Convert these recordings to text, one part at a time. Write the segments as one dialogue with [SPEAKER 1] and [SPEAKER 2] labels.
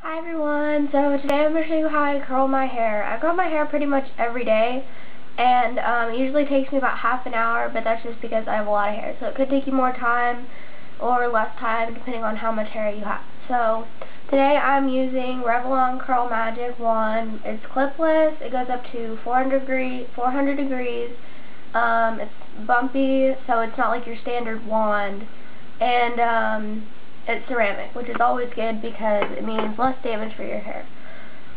[SPEAKER 1] Hi everyone, so today I'm going to show you how I curl my hair. I curl my hair pretty much every day, and it usually takes me about half an hour, but that's just because I have a lot of hair. So it could take you more time or less time depending on how much hair you have. So today I'm using Revlon Curl Magic Wand. It's clipless, it goes up to 400 degrees. It's bumpy, so it's not like your standard wand, and it's ceramic, which is always good because it means less damage for your hair.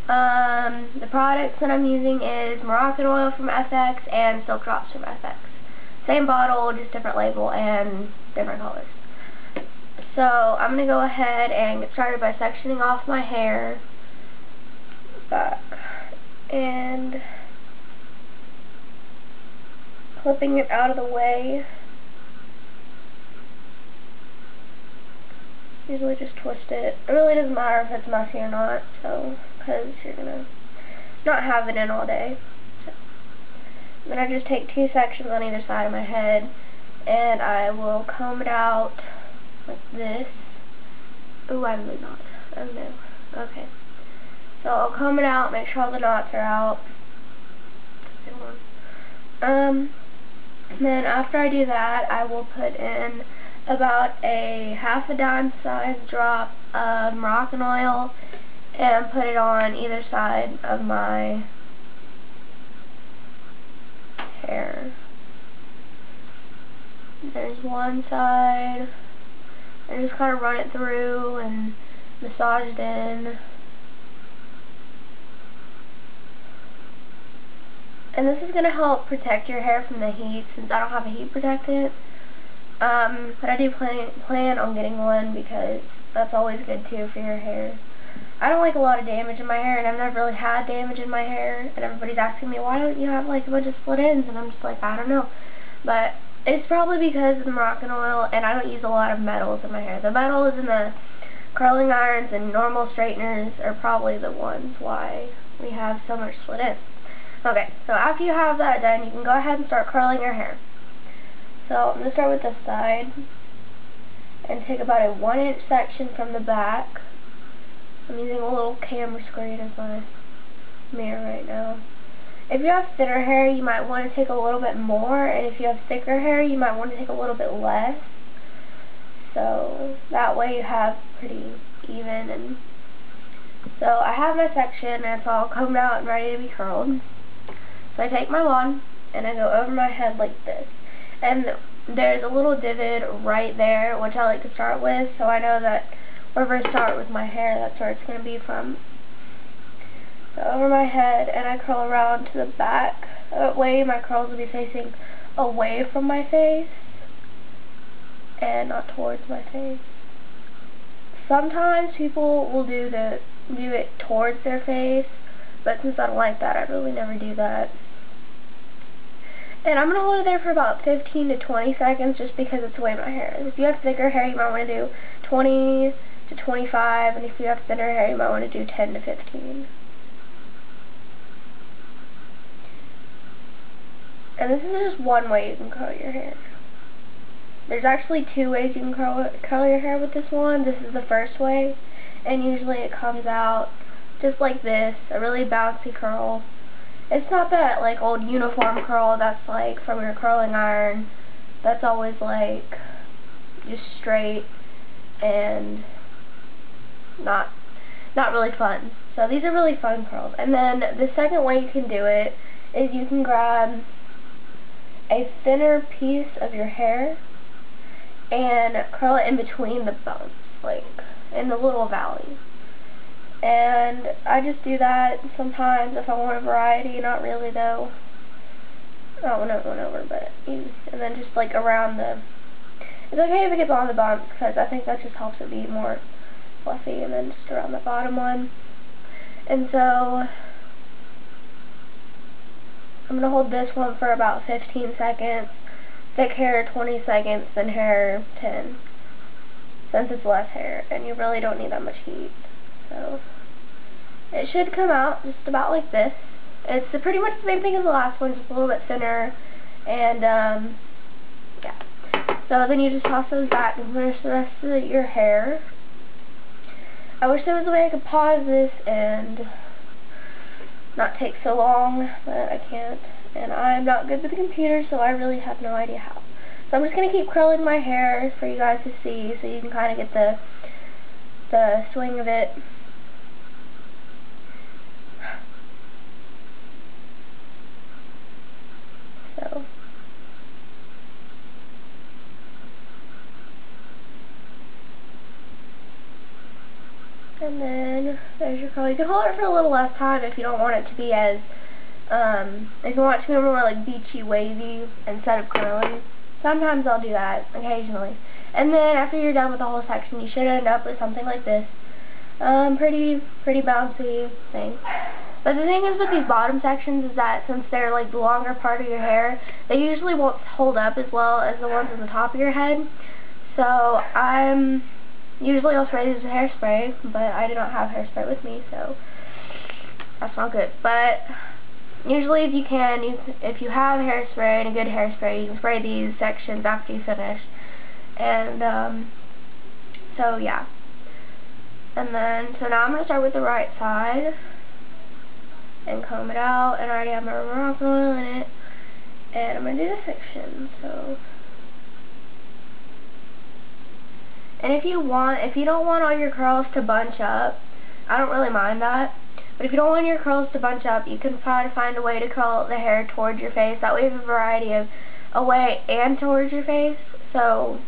[SPEAKER 1] The products that I'm using is Morrocan Oil from FX and Silk Drops from FX. Same bottle, just different label and different colors. So I'm going to go ahead and get started by sectioning off my hair back and clipping it out of the way. Usually just twist it. It really doesn't matter if it's messy or not, so, because you're going to not have it in all day. So, I'm going to just take two sections on either side of my head, and I will comb it out like this. Ooh, I'm the knot. Oh no. Okay. So I'll comb it out, make sure all the knots are out. And then after I do that, I will put in about a half a dime size drop of Morrocan Oil and put it on either side of my hair. There's one side, and just kind of run it through and massage it in. And this is going to help protect your hair from the heat since I don't have a heat protectant. But I do plan on getting one because that's always good too for your hair. I don't like a lot of damage in my hair, and I've never really had damage in my hair, and everybody's asking me, why don't you have like a bunch of split ends? And I'm just like, I don't know. But it's probably because of the Morrocan Oil, and I don't use a lot of metals in my hair. The metals in the curling irons and normal straighteners are probably the ones why we have so much split ends. Okay, so after you have that done, you can go ahead and start curling your hair. So I'm going to start with this side and take about a 1-inch section from the back. I'm using a little camera screen as my mirror right now. If you have thinner hair, you might want to take a little bit more, and if you have thicker hair, you might want to take a little bit less. So that way you have pretty even. And so I have my section, and it's all combed out and ready to be curled. So I take my wand and I go over my head like this. And there's a little divot right there, which I like to start with, so I know that wherever I start with my hair, that's where it's going to be from. So over my head, and I curl around to the back. That way my curls will be facing away from my face and not towards my face. Sometimes people will do it towards their face, but since I don't like that, I really never do that. And I'm going to hold it there for about 15 to 20 seconds just because it's the way my hair is. If you have thicker hair, you might want to do 20 to 25, and if you have thinner hair, you might want to do 10 to 15. And this is just one way you can curl your hair. There's actually two ways you can curl your hair with this one. This is the first way, and usually it comes out just like this, a really bouncy curl. It's not that like old uniform curl that's like from your curling iron. That's always like just straight and not really fun. So these are really fun curls. And then the second way you can do it is you can grab a thinner piece of your hair and curl it in between the bumps, like in the little valley. And I just do that sometimes if I want a variety, not really though. I don't want it went over, but and then just like around the, it's okay if it gets on the bumps because I think that just helps it be more fluffy, and then just around the bottom one. And so I'm going to hold this one for about 15 seconds, thick hair 20 seconds, thin hair 10, since it's less hair and you really don't need that much heat. So it should come out just about like this. It's pretty much the same thing as the last one, just a little bit thinner, and yeah. So then you just toss those back and finish the rest of your hair. I wish there was a way I could pause this and not take so long, but I can't. And I'm not good with the computer, so I really have no idea how. So I'm just going to keep curling my hair for you guys to see, so you can kind of get the swing of it. So. And then there's your curl. You can hold it for a little less time if you don't want it to be as, if you want it to be more like beachy, wavy instead of curling. Sometimes I'll do that, occasionally. And then after you're done with the whole section, you should end up with something like this. Pretty bouncy thing. But the thing is with these bottom sections is that since they're like the longer part of your hair, they usually won't hold up as well as the ones on the top of your head. So usually I'll spray these with hairspray, but I do not have hairspray with me, so that's not good. But usually if you have hairspray and a good hairspray, you can spray these sections after you finish. And so yeah. And then, so now I'm going to start with the right side and comb it out, and I already have my Morrocan oil in it, and I'm going to do this section, so. And if you don't want all your curls to bunch up, I don't really mind that, but if you don't want your curls to bunch up, you can try to find a way to curl the hair towards your face. That way you have a variety of away and towards your face, so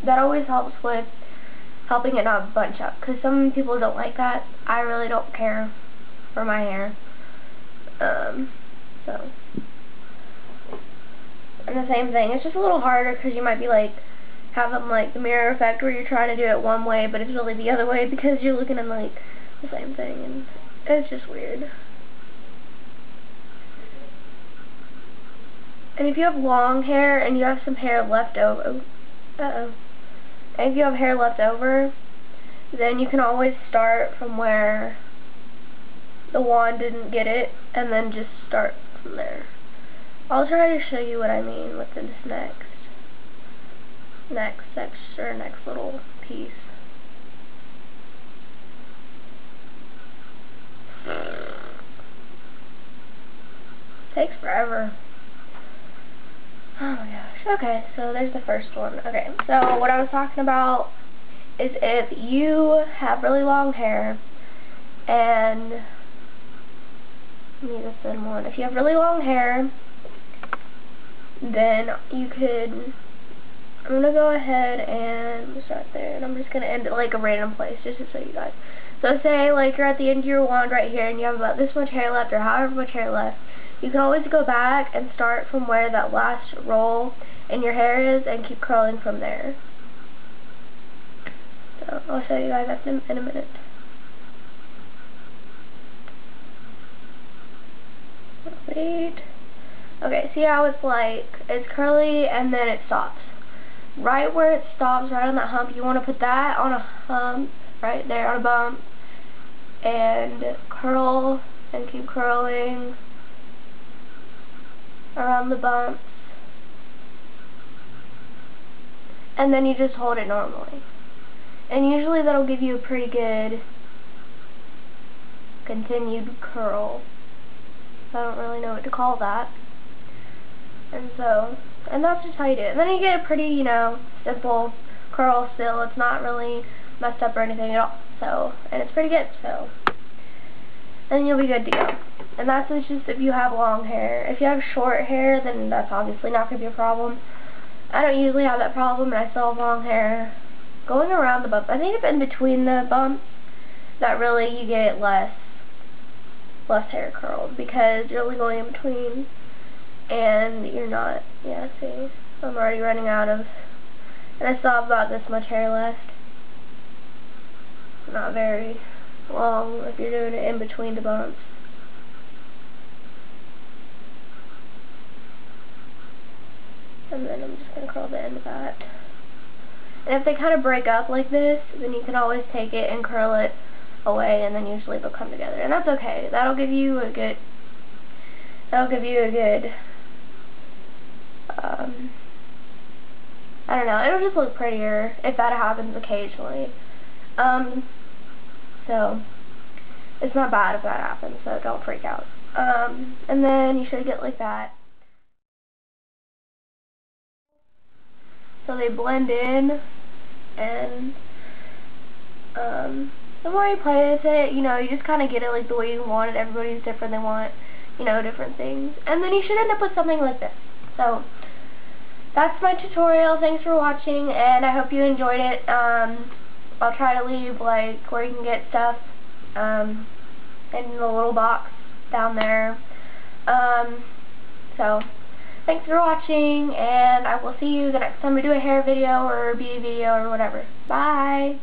[SPEAKER 1] that always helps with helping it not bunch up, because some people don't like that. I really don't care for my hair. So. And the same thing, it's just a little harder because you might be like, having like the mirror effect where you're trying to do it one way, but it's really the other way because you're looking at like the same thing, and it's just weird. And if you have long hair and you have some hair left over, and if you have hair left over, then you can always start from where the wand didn't get it, and then just start from there. I'll try to show you what I mean with this next section, next little piece. Takes forever. Oh my gosh. Okay, so there's the first one. Okay, so what I was talking about is if you have really long hair and let me just send one. If you have really long hair, then you could, I'm going to go ahead and start there, and I'm just going to end it like a random place just to show you guys. So say like you're at the end of your wand right here and you have about this much hair left or however much hair left. You can always go back and start from where that last roll in your hair is and keep curling from there. So I'll show you guys that in a minute. Wait. Okay, see how it's like, it's curly and then it stops. Right where it stops, right on that hump, you want to put that on a hump, right there on a bump, and curl and keep curling around the bumps, and then you just hold it normally. And usually that'll give you a pretty good continued curl. I don't really know what to call that. And that's just how you do it. And then you get a pretty, you know, simple curl still. It's not really messed up or anything at all. So, and it's pretty good, so. And you'll be good to go. And that's just if you have long hair. If you have short hair, then that's obviously not going to be a problem. I don't usually have that problem, and I still have long hair. Going around the bumps, I think it's in between the bumps that really you get less hair curled, because you're only going in between. And you're not, yeah, see, I'm already running out of, and I still have about this much hair left. Not very long if you're doing it in between the bumps. And then I'm just going to curl the end of that. And if they kind of break up like this, then you can always take it and curl it away, and then usually they'll come together. And that's okay. That'll give you a good, I don't know, it'll just look prettier if that happens occasionally. so it's not bad if that happens, so don't freak out. And then you should get like that. So they blend in, and the more you play with it, you know, you just kind of get it like the way you want it. Everybody's different, they want, you know, different things. And then you should end up with something like this. So that's my tutorial. Thanks for watching, and I hope you enjoyed it. I'll try to leave like where you can get stuff in the little box down there. So thanks for watching, and I will see you the next time we do a hair video or a beauty video or whatever. Bye!